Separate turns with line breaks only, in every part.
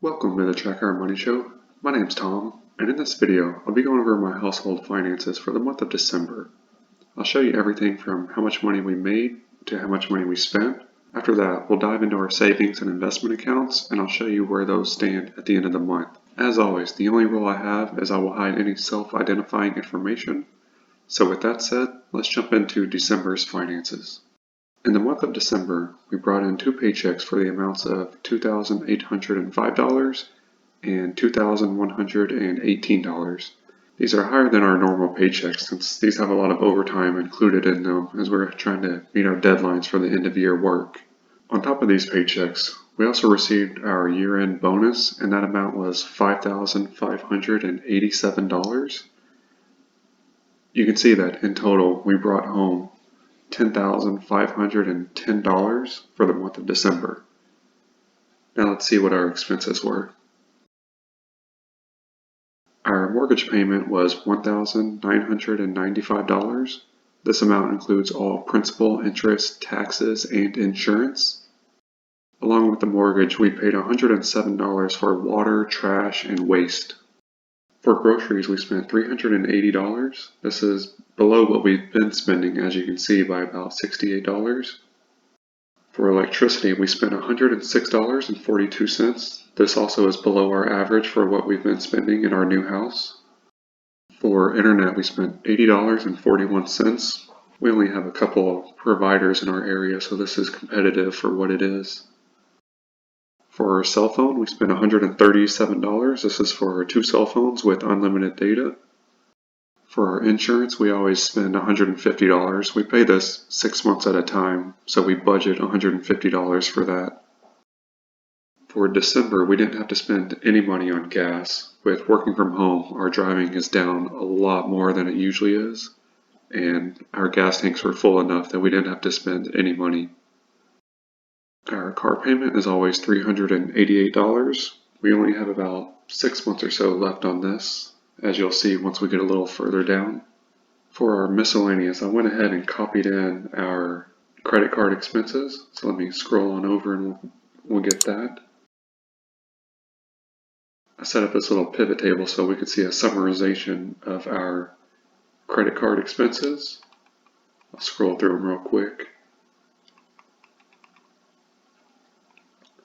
Welcome to the Track Our Money Show. My name's Tom, and in this video, I'll be going over my household finances for the month of December. I'll show you everything from how much money we made to how much money we spent. After that, we'll dive into our savings and investment accounts, and I'll show you where those stand at the end of the month. As always, the only rule I have is I will hide any self-identifying information. So with that said, let's jump into December's finances. In the month of December, we brought in two paychecks for the amounts of $2,805 and $2,118. These are higher than our normal paychecks since these have a lot of overtime included in them as we're trying to meet our deadlines for the end of year work. On top of these paychecks, we also received our year-end bonus, and that amount was $5,587. You can see that in total we brought home $10,510 for the month of December. Now let's see what our expenses were. Our mortgage payment was $1,995. This amount includes all principal, interest, taxes, and insurance. Along with the mortgage, we paid $107 for water, trash, and waste. For groceries, we spent $380. This is below what we've been spending, as you can see, by about $68. For electricity, we spent $106.42. This also is below our average for what we've been spending in our new house. For internet, we spent $80.41. We only have a couple of providers in our area, so this is competitive for what it is. For our cell phone, we spent $137. This is for our two cell phones with unlimited data. For our insurance, we always spend $150. We pay this 6 months at a time, so we budget $150 for that. For December, we didn't have to spend any money on gas. With working from home, our driving is down a lot more than it usually is, and our gas tanks were full enough that we didn't have to spend any money. Our car payment is always $388. We only have about 6 months or so left on this, as you'll see once we get a little further down. For our miscellaneous, I went ahead and copied in our credit card expenses. So let me scroll on over and we'll get that. I set up this little pivot table so we could see a summarization of our credit card expenses. I'll scroll through them real quick.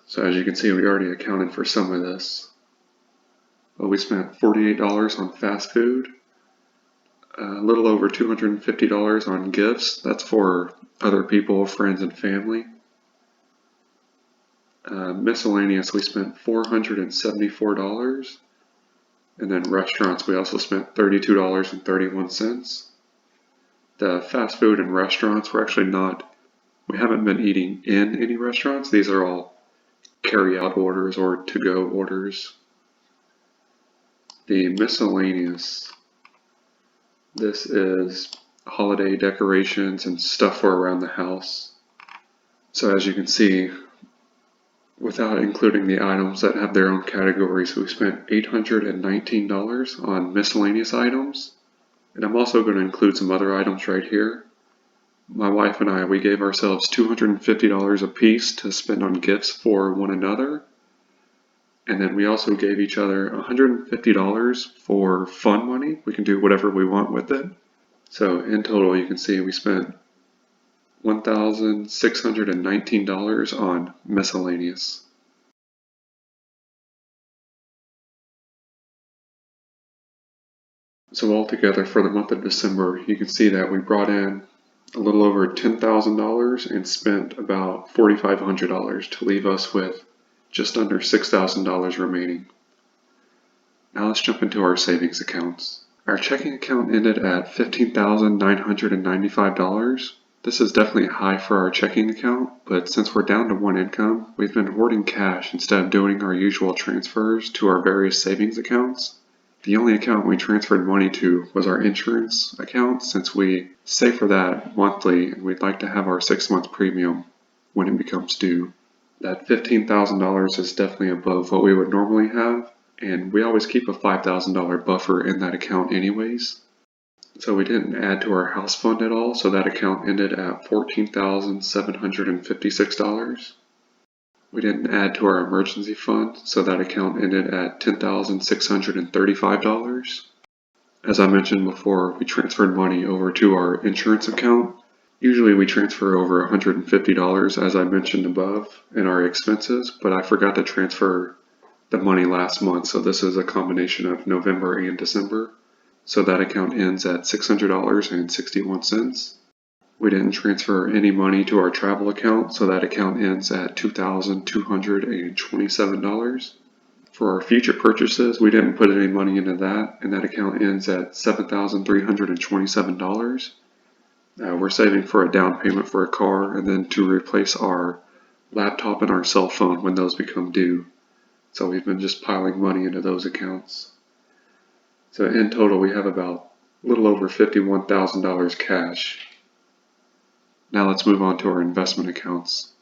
So as you can see, we already accounted for some of this. But we spent $48 on fast food, a little over $250 on gifts. That's for other people, friends, and family. Miscellaneous, we spent $474. And then restaurants, we also spent $32.31. The fast food and restaurants, we haven't been eating in any restaurants. These are all carry-out orders or to-go orders. The miscellaneous, this is holiday decorations and stuff for around the house. So as you can see, without including the items that have their own categories, we spent $819 on miscellaneous items. And I'm also going to include some other items right here. My wife and I, we gave ourselves $250 a piece to spend on gifts for one another. And then we also gave each other $150 for fun money. We can do whatever we want with it. So in total, you can see we spent $1,619 on miscellaneous. So altogether for the month of December, you can see that we brought in a little over $10,000 and spent about $4,500 to leave us with just under $6,000 remaining. Now let's jump into our savings accounts. Our checking account ended at $15,995. This is definitely high for our checking account, but since we're down to one income, we've been hoarding cash instead of doing our usual transfers to our various savings accounts. The only account we transferred money to was our insurance account, since we save for that monthly and we'd like to have our 6-month premium when it becomes due. That $15,000 is definitely above what we would normally have, and we always keep a $5,000 buffer in that account anyways. So we didn't add to our house fund at all, so that account ended at $14,756. We didn't add to our emergency fund, so that account ended at $10,635. As I mentioned before, we transferred money over to our insurance account. Usually we transfer over $150, as I mentioned above, in our expenses, but I forgot to transfer the money last month, so this is a combination of November and December. So that account ends at $600.61. We didn't transfer any money to our travel account, so that account ends at $2,227. For our future purchases, we didn't put any money into that, and that account ends at $7,327. We're saving for a down payment for a car and then to replace our laptop and our cell phone when those become due. So we've been just piling money into those accounts. So in total, we have about a little over $51,000 cash. Now let's move on to our investment accounts.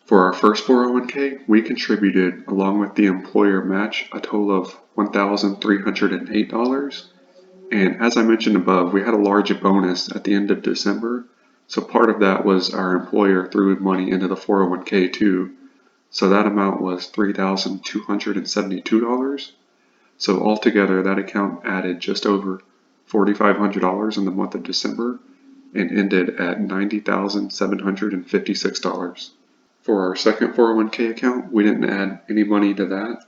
For our first 401k, we contributed, along with the employer match, a total of $1,308. And as I mentioned above, we had a large bonus at the end of December. So part of that was our employer threw money into the 401k too. So that amount was $3,272. So altogether, that account added just over $4,500 in the month of December and ended at $90,756. For our second 401k account, we didn't add any money to that,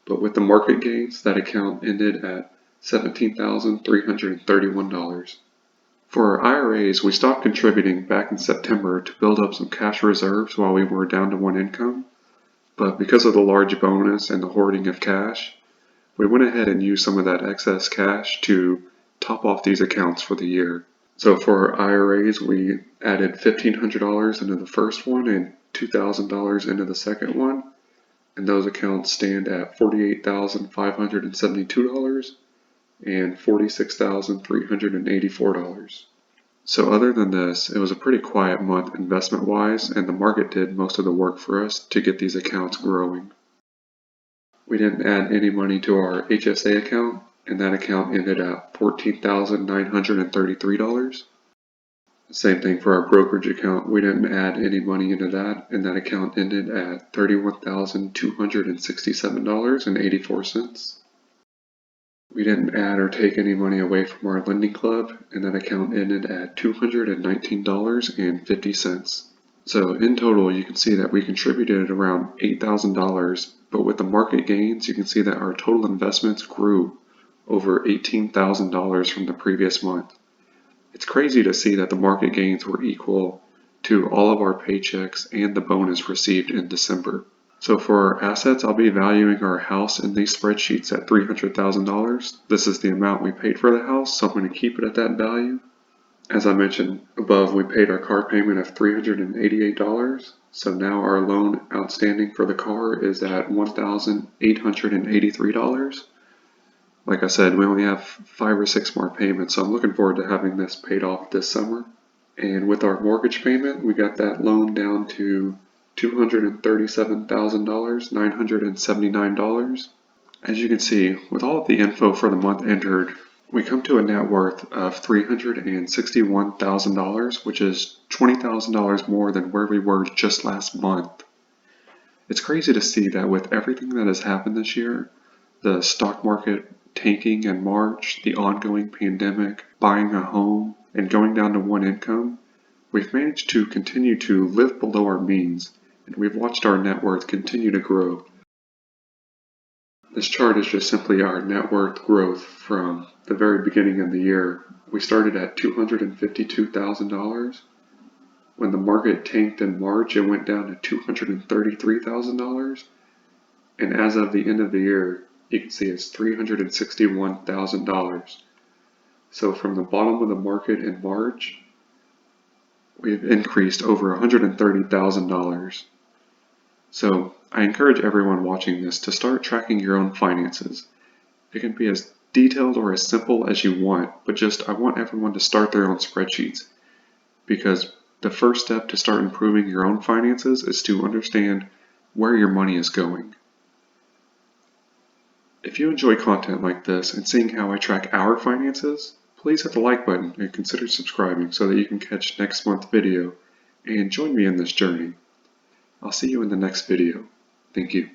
but with the market gains, that account ended at $17,331. For our IRAs, we stopped contributing back in September to build up some cash reserves while we were down to one income, but because of the large bonus and the hoarding of cash, we went ahead and used some of that excess cash to top off these accounts for the year. So for our IRAs, we added $1,500 into the first one and $2,000 into the second one, and those accounts stand at $48,572 and $46,384. So other than this, it was a pretty quiet month investment-wise, and the market did most of the work for us to get these accounts growing. We didn't add any money to our HSA account, and that account ended at $14,933. Same thing for our brokerage account. We didn't add any money into that, and that account ended at $31,267.84. We didn't add or take any money away from our lending club, and that account ended at $219.50. So in total, you can see that we contributed around $8,000, but with the market gains, you can see that our total investments grew over $18,000 from the previous month. It's crazy to see that the market gains were equal to all of our paychecks and the bonus received in December. So for our assets, I'll be valuing our house in these spreadsheets at $300,000. This is the amount we paid for the house, so I'm going to keep it at that value. As I mentioned above, we paid our car payment of $388. So now our loan outstanding for the car is at $1,883. Like I said, we only have 5 or 6 more payments, so I'm looking forward to having this paid off this summer. And with our mortgage payment, we got that loan down to $237,979. As you can see, with all of the info for the month entered, we come to a net worth of $361,000, which is $20,000 more than where we were just last month. It's crazy to see that with everything that has happened this year, the stock market tanking in March, the ongoing pandemic, buying a home, and going down to one income, we've managed to continue to live below our means, and we've watched our net worth continue to grow. This chart is just simply our net worth growth from the very beginning of the year. We started at $252,000. When the market tanked in March, it went down to $233,000. And as of the end of the year, you can see it's $361,000. So from the bottom of the market in March, we've increased over $130,000. So I encourage everyone watching this to start tracking your own finances. It can be as detailed or as simple as you want, but I want everyone to start their own spreadsheets, because the first step to start improving your own finances is to understand where your money is going. If you enjoy content like this and seeing how I track our finances, please hit the like button and consider subscribing so that you can catch next month's video and join me in this journey. I'll see you in the next video. Thank you.